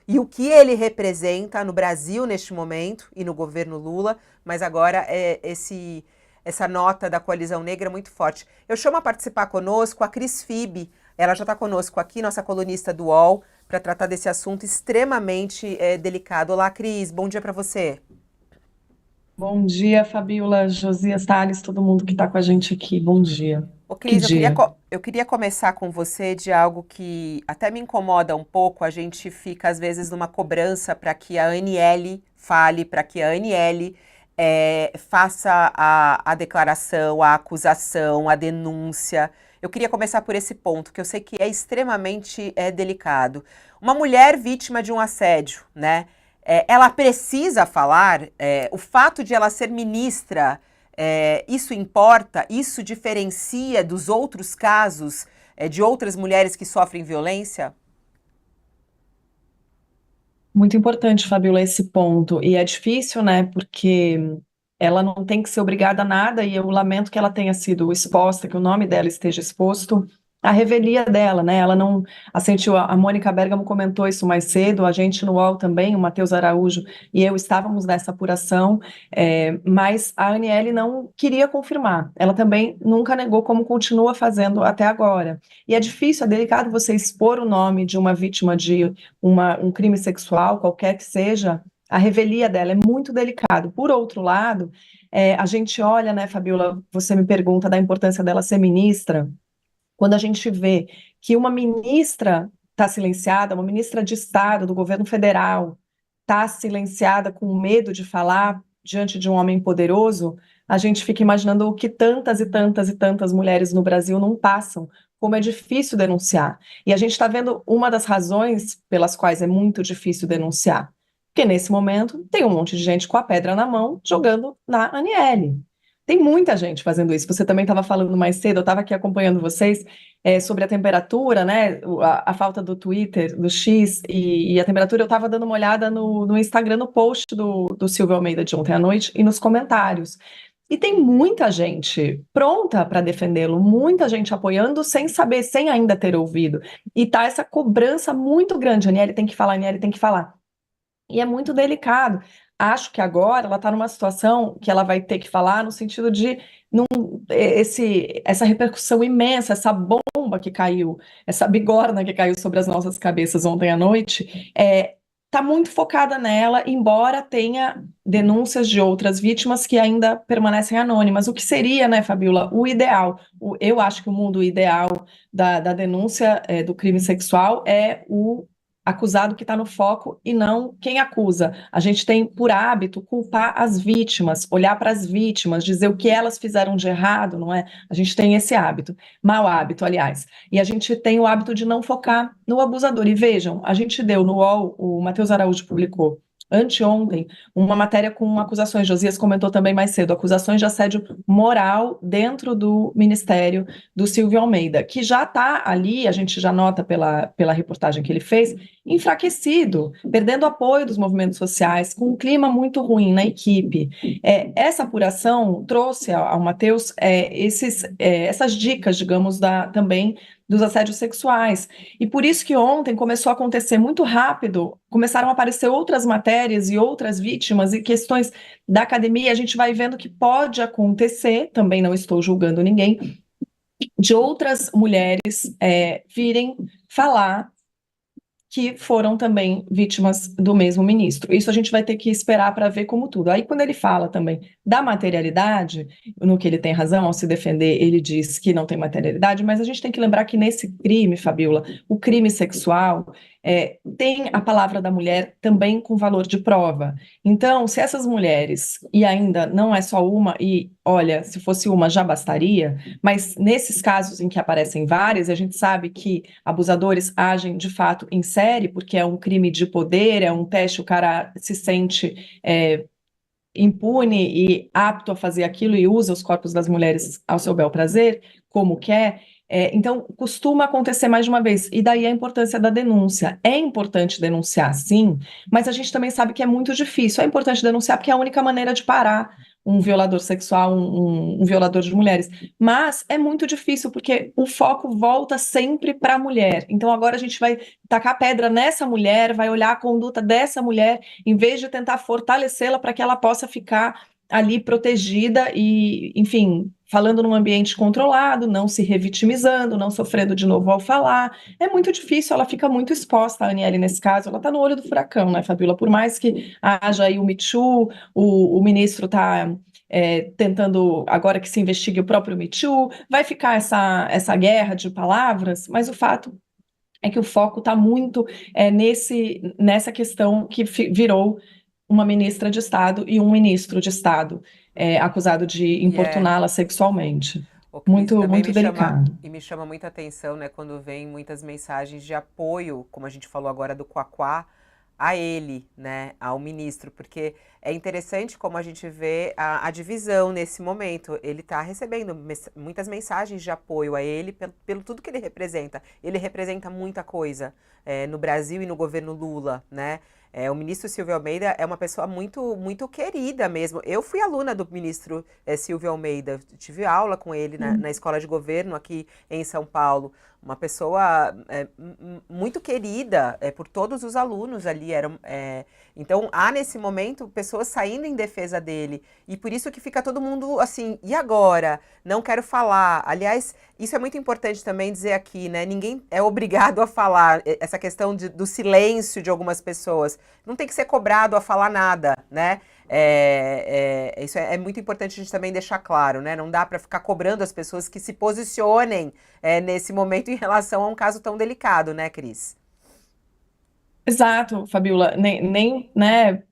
e o que ele representa no Brasil neste momento e no governo Lula, mas agora essa nota da Coalizão Negra é muito forte. Eu chamo a participar conosco a Cris Fibe, ela já está conosco aqui, nossa colunista do UOL, para tratar desse assunto extremamente delicado. Olá, Cris, bom dia para você. Bom dia, Fabiola, Josias Tales, todo mundo que está com a gente aqui. Bom dia. Ô, Que Cris, dia. eu queria começar com você de algo que até me incomoda um pouco. A gente fica, às vezes, numa cobrança para que a Aniele fale, para que a Aniele faça a declaração, a acusação, a denúncia. Eu queria começar por esse ponto, que eu sei que é extremamente delicado. Uma mulher vítima de um assédio, né? Ela precisa falar, o fato de ela ser ministra. Isso importa? Isso diferencia dos outros casos de outras mulheres que sofrem violência? Muito importante, Fabiola, esse ponto. E é difícil, né? Porque ela não tem que ser obrigada a nada, e eu lamento que ela tenha sido exposta, que o nome dela esteja exposto à revelia dela, né? Ela não assentiu. A Mônica Bergamo comentou isso mais cedo, a gente no UOL também, o Matheus Araújo e eu estávamos nessa apuração, mas a Aniele não queria confirmar. Ela também nunca negou, como continua fazendo até agora. E é difícil, é delicado você expor o nome de uma vítima de um crime sexual, qualquer que seja, a revelia dela é muito delicado. Por outro lado, a gente olha, né, Fabiola, você me pergunta da importância dela ser ministra, quando a gente vê que uma ministra está silenciada, uma ministra de Estado do governo federal está silenciada com medo de falar diante de um homem poderoso, a gente fica imaginando o que tantas e tantas e tantas mulheres no Brasil não passam, como é difícil denunciar. E a gente está vendo uma das razões pelas quais é muito difícil denunciar. Porque nesse momento tem um monte de gente com a pedra na mão jogando na Aniele. Tem muita gente fazendo isso. Você também estava falando mais cedo, eu estava aqui acompanhando vocês sobre a temperatura, né? A falta do Twitter, do X e a temperatura. Eu estava dando uma olhada no Instagram, no post do Silvio Almeida de ontem à noite e nos comentários. E tem muita gente pronta para defendê-lo, muita gente apoiando sem saber, sem ainda ter ouvido. E tá essa cobrança muito grande. A Aniele tem que falar, a Aniele tem que falar. E é muito delicado. Acho que agora ela está numa situação que ela vai ter que falar no sentido de não, essa repercussão imensa, essa bomba que caiu, essa bigorna que caiu sobre as nossas cabeças ontem à noite, está muito focada nela, embora tenha denúncias de outras vítimas que ainda permanecem anônimas. O que seria, né, Fabiola, o ideal? Eu acho que o mundo ideal da denúncia do crime sexual é o acusado que está no foco e não quem acusa. A gente tem por hábito culpar as vítimas, olhar para as vítimas, dizer o que elas fizeram de errado, não é? A gente tem esse hábito, mau hábito, aliás. E a gente tem o hábito de não focar no abusador. E vejam, a gente deu no UOL, o Matheus Araújo publicou anteontem, uma matéria com acusações, Josias comentou também mais cedo, acusações de assédio moral dentro do Ministério do Silvio Almeida, que já está ali, a gente já nota pela reportagem que ele fez, enfraquecido, perdendo apoio dos movimentos sociais, com um clima muito ruim na equipe. Essa apuração trouxe ao Matheus essas dicas, digamos, também dos assédios sexuais. E por isso que ontem começou a acontecer muito rápido, começaram a aparecer outras matérias e outras vítimas e questões da academia. A gente vai vendo que pode acontecer, também não estou julgando ninguém, de outras mulheres virem falar que foram também vítimas do mesmo ministro. Isso a gente vai ter que esperar para ver como tudo. Aí, quando ele fala também da materialidade, no que ele tem razão ao se defender, ele diz que não tem materialidade, mas a gente tem que lembrar que nesse crime, Fabiola, o crime sexual, tem a palavra da mulher também com valor de prova. Então, se essas mulheres, e ainda não é só uma, e olha, se fosse uma já bastaria, mas nesses casos em que aparecem várias, a gente sabe que abusadores agem de fato em série, porque é um crime de poder, é um teste, o cara se sente impune e apto a fazer aquilo e usa os corpos das mulheres ao seu bel prazer, como quer. Então, costuma acontecer mais de uma vez, e daí a importância da denúncia. É importante denunciar, sim, mas a gente também sabe que é muito difícil. É importante denunciar porque é a única maneira de parar um violador sexual, um violador de mulheres. Mas é muito difícil, porque o foco volta sempre para a mulher. Então agora a gente vai tacar pedra nessa mulher, vai olhar a conduta dessa mulher, em vez de tentar fortalecê-la para que ela possa ficar ali protegida e, enfim, falando num ambiente controlado, não se revitimizando, não sofrendo de novo ao falar. É muito difícil, ela fica muito exposta, a Aniele, nesse caso, ela está no olho do furacão, né, Fabíola? Por mais que haja aí o Me Too, o ministro está tentando, agora que se investigue o próprio Me Too, vai ficar essa guerra de palavras, mas o fato é que o foco está muito nessa questão que virou uma ministra de Estado e um ministro de Estado acusado de E é, importuná-la sexualmente. o Cris, Muito, também muito me chama, delicado. e me chama muita atenção, né, quando vem muitas mensagens de apoio, como a gente falou agora do Quaquá, a ele, né, ao ministro, porque é interessante como a gente vê a divisão nesse momento. Ele está recebendo muitas mensagens de apoio a ele pelo tudo que ele representa. Ele representa muita coisa no Brasil e no governo Lula, né? O ministro Silvio Almeida é uma pessoa muito, muito querida mesmo. Eu fui aluna do ministro Silvio Almeida, tive aula com ele na escola de governo aqui em São Paulo. Uma pessoa muito querida por todos os alunos ali. Então, há nesse momento pessoas saindo em defesa dele. E por isso que fica todo mundo assim, e agora? Não quero falar. Aliás, isso é muito importante também dizer aqui, né? Ninguém é obrigado a falar. Essa questão do silêncio de algumas pessoas. Não tem que ser cobrado a falar nada, né? Isso é muito importante a gente também deixar claro, né? Não dá para ficar cobrando as pessoas que se posicionem nesse momento em relação a um caso tão delicado, né, Cris? Exato, Fabiola. Né,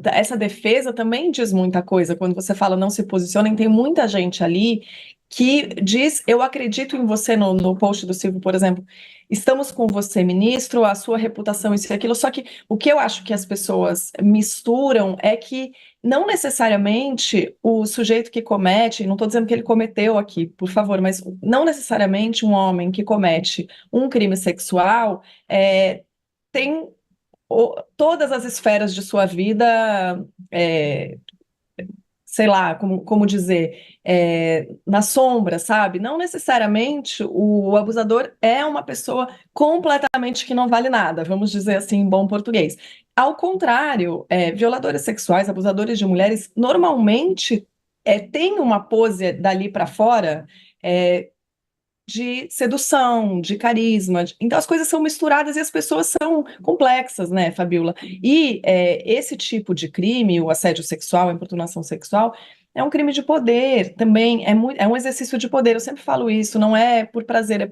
essa defesa também diz muita coisa. Quando você fala não se posicionem, tem muita gente ali que diz: eu acredito em você, no post do Silvio, por exemplo. Estamos com você, ministro, a sua reputação, isso e aquilo. Só que o que eu acho que as pessoas misturam é que não necessariamente o sujeito que comete, não estou dizendo que ele cometeu aqui, por favor, mas não necessariamente um homem que comete um crime sexual tem todas as esferas de sua vida, é, sei lá, como dizer, na sombra, sabe? Não necessariamente o abusador é uma pessoa completamente que não vale nada, vamos dizer assim em bom português. Ao contrário, violadores sexuais, abusadores de mulheres, normalmente têm uma pose dali para fora. De sedução, de carisma. Então as coisas são misturadas e as pessoas são complexas, né, Fabiola? E esse tipo de crime, o assédio sexual, a importunação sexual, é um crime de poder, também é um exercício de poder. Eu sempre falo isso, não é por prazer,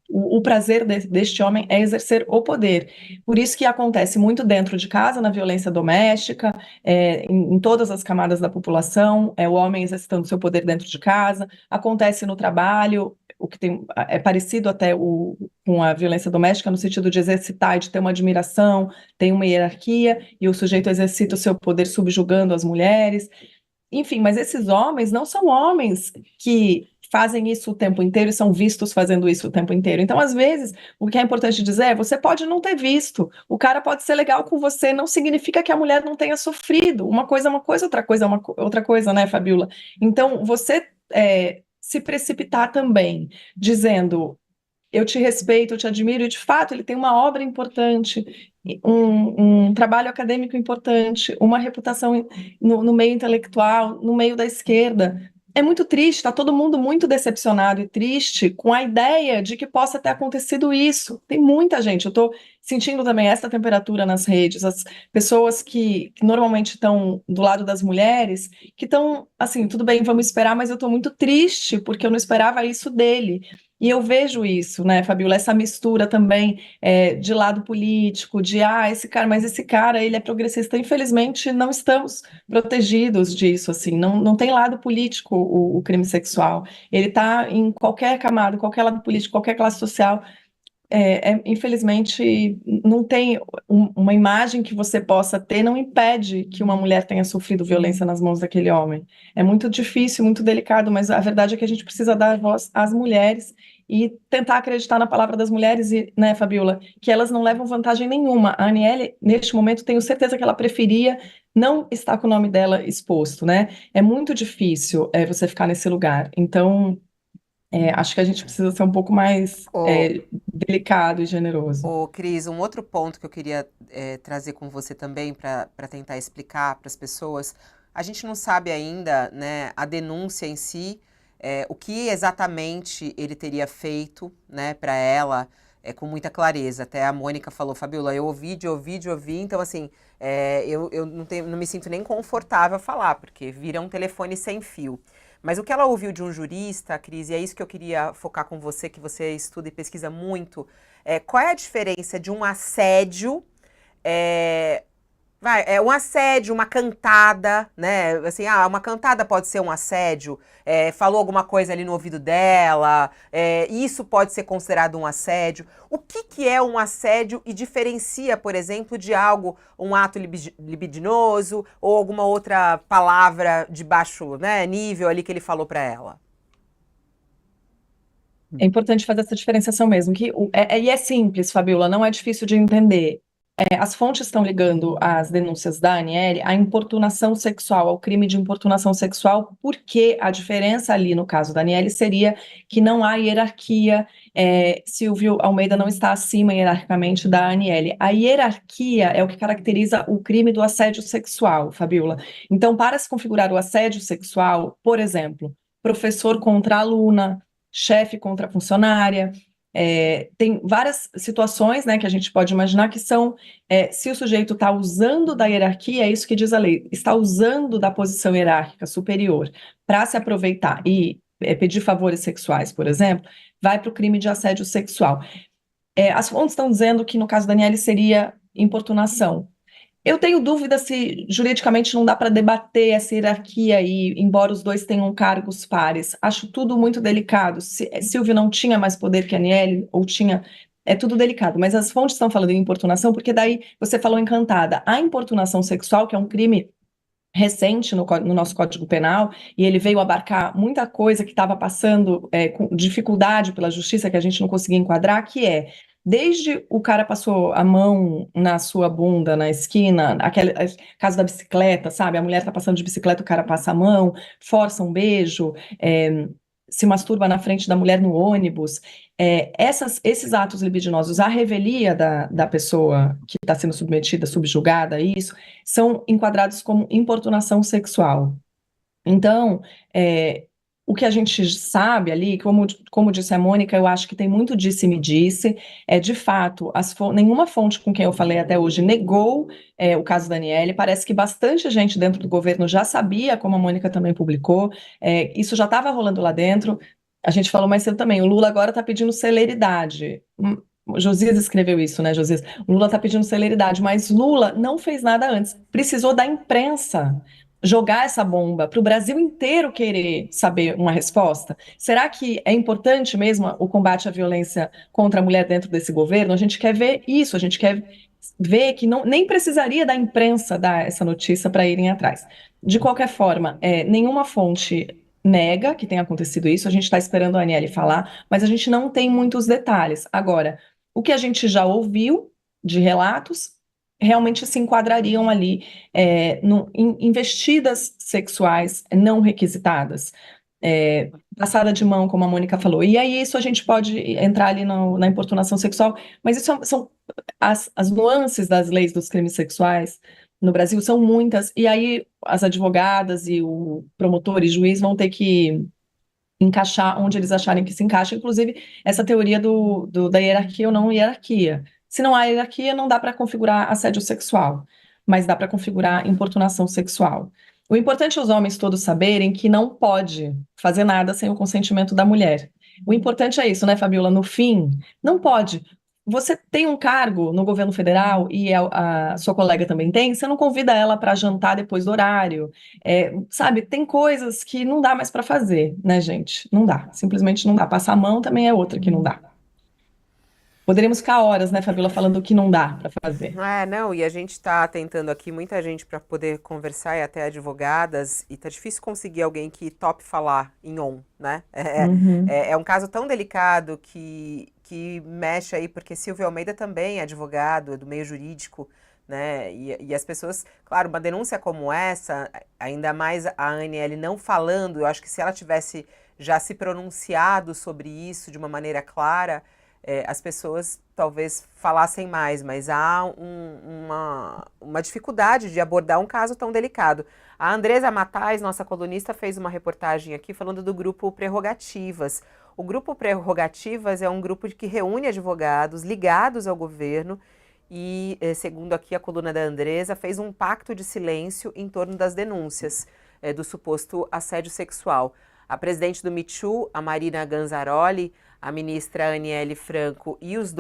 o prazer deste homem é exercer o poder. Por isso que acontece muito dentro de casa, na violência doméstica, em todas as camadas da população, o homem exercitando seu poder dentro de casa, acontece no trabalho, o que é parecido até com a violência doméstica, no sentido de exercitar e de ter uma admiração, tem uma hierarquia, e o sujeito exercita o seu poder subjugando as mulheres. Enfim, mas esses homens não são homens que fazem isso o tempo inteiro e são vistos fazendo isso o tempo inteiro. Então, às vezes, o que é importante dizer é: você pode não ter visto, o cara pode ser legal com você, não significa que a mulher não tenha sofrido. Uma coisa é uma coisa, outra coisa é outra coisa, né, Fabiola? Então, você se precipitar também, dizendo: eu te respeito, eu te admiro, e de fato ele tem uma obra importante, um trabalho acadêmico importante, uma reputação no meio intelectual, no meio da esquerda. É muito triste, está todo mundo muito decepcionado e triste com a ideia de que possa ter acontecido isso. Tem muita gente, eu estou sentindo também essa temperatura nas redes, as pessoas que normalmente estão do lado das mulheres, que estão assim, tudo bem, vamos esperar, mas eu estou muito triste porque eu não esperava isso dele. E eu vejo isso, né, Fabiola, essa mistura também de lado político, esse cara, mas esse cara, ele é progressista. Infelizmente, não estamos protegidos disso, assim, não tem lado político o crime sexual. Ele está em qualquer camada, qualquer lado político, qualquer classe social. Infelizmente, não tem uma imagem que você possa ter, não impede que uma mulher tenha sofrido violência nas mãos daquele homem. É muito difícil, muito delicado, mas a verdade é que a gente precisa dar voz às mulheres e tentar acreditar na palavra das mulheres, e, né, Fabiola, que elas não levam vantagem nenhuma. A Aniele, neste momento, tenho certeza que ela preferia não estar com o nome dela exposto, né? É muito difícil você ficar nesse lugar. Então, acho que a gente precisa ser um pouco mais Ô, delicado e generoso. Cris, um outro ponto que eu queria trazer com você também para tentar explicar para as pessoas, a gente não sabe ainda, né, a denúncia em si, o que exatamente ele teria feito, né, para ela, com muita clareza. Até a Mônica falou, Fabiola, eu ouvi, de ouvir, então assim, eu não me sinto nem confortável a falar, porque vira um telefone sem fio. Mas o que ela ouviu de um jurista, Cris, e é isso que eu queria focar com você, que você estuda e pesquisa muito, qual é a diferença de um assédio, é, um assédio, uma cantada, né? Assim, uma cantada pode ser um assédio, falou alguma coisa ali no ouvido dela, isso pode ser considerado um assédio. O que que é um assédio e diferencia, por exemplo, de algo, um ato libidinoso ou alguma outra palavra de baixo, né, nível ali que ele falou para ela? É importante fazer essa diferenciação mesmo, e é simples, Fabiola, não é difícil de entender. As fontes estão ligando as denúncias da Aniele à importunação sexual, ao crime de importunação sexual, porque a diferença ali no caso da Aniele seria que não há hierarquia, Silvio Almeida não está acima hierarquicamente da Aniele. A hierarquia é o que caracteriza o crime do assédio sexual, Fabiola. Então, para se configurar o assédio sexual, por exemplo, professor contra aluna, chefe contra funcionária, tem várias situações, né, que a gente pode imaginar que são, se o sujeito está usando da hierarquia, é isso que diz a lei, está usando da posição hierárquica superior para se aproveitar e pedir favores sexuais, por exemplo, vai para o crime de assédio sexual. As fontes estão dizendo que no caso da Daniele seria importunação. Eu tenho dúvida se juridicamente não dá para debater essa hierarquia aí, embora os dois tenham cargos pares. Acho tudo muito delicado. Silvio não tinha mais poder que a Aniele, ou tinha. É tudo delicado, mas as fontes estão falando em importunação, porque daí você falou encantada. A importunação sexual, que é um crime recente no nosso Código Penal, e ele veio abarcar muita coisa que estava passando com dificuldade pela justiça, que a gente não conseguia enquadrar, que desde o cara passou a mão na sua bunda, na esquina, aquele caso da bicicleta, sabe? A mulher tá passando de bicicleta, o cara passa a mão, força um beijo, se masturba na frente da mulher no ônibus. Esses atos libidinosos, a revelia da pessoa que está sendo submetida, subjugada a isso, são enquadrados como importunação sexual. Então, o que a gente sabe ali, como disse a Mônica, eu acho que tem muito disse-me-disse. De fato, nenhuma fonte com quem eu falei até hoje negou o caso da Aniele. Parece que bastante gente dentro do governo já sabia, como a Mônica também publicou, isso já estava rolando lá dentro. A gente falou mais cedo também, o Lula agora está pedindo celeridade. O Josias escreveu isso, né, Josias? O Lula está pedindo celeridade, mas Lula não fez nada antes. Precisou da imprensa jogar essa bomba para o Brasil inteiro querer saber uma resposta? Será que é importante mesmo o combate à violência contra a mulher dentro desse governo? A gente quer ver isso, a gente quer ver que nem precisaria da imprensa dar essa notícia para irem atrás. De qualquer forma, nenhuma fonte nega que tenha acontecido isso, a gente está esperando a Aniele falar, mas a gente não tem muitos detalhes. Agora, o que a gente já ouviu de relatos realmente se enquadrariam ali em investidas sexuais não requisitadas, passada de mão, como a Mônica falou. E aí isso a gente pode entrar ali na importunação sexual, mas isso são as nuances das leis dos crimes sexuais no Brasil são muitas, e aí as advogadas e o promotor e juiz vão ter que encaixar onde eles acharem que se encaixa, inclusive essa teoria da hierarquia ou não hierarquia. Se não há hierarquia, não dá para configurar assédio sexual, mas dá para configurar importunação sexual. O importante é os homens todos saberem que não pode fazer nada sem o consentimento da mulher. O importante é isso, né, Fabiola? No fim, não pode. Você tem um cargo no governo federal e a sua colega também tem, você não convida ela para jantar depois do horário. Sabe, tem coisas que não dá mais para fazer, né, gente? Não dá, simplesmente não dá. Passar a mão também é outra que não dá. Poderíamos ficar horas, né, Fabiola, falando o que não dá para fazer. Não, e a gente está tentando aqui, muita gente para poder conversar e até advogadas, e tá difícil conseguir alguém que tope falar em on, né? Uhum. É um caso tão delicado que mexe aí, porque Silvio Almeida também é advogado, é do meio jurídico, né? E as pessoas, claro, uma denúncia como essa, ainda mais a Aniele não falando, eu acho que se ela tivesse já se pronunciado sobre isso de uma maneira clara, as pessoas talvez falassem mais, mas há uma dificuldade de abordar um caso tão delicado. A Andresa Matais, nossa colunista, fez uma reportagem aqui falando do grupo Prerrogativas. O grupo Prerrogativas é um grupo que reúne advogados ligados ao governo e, segundo aqui a coluna da Andresa, fez um pacto de silêncio em torno das denúncias do suposto assédio sexual. A presidente do Me Too, a Marina Ganzaroli, a ministra Aniele Franco e os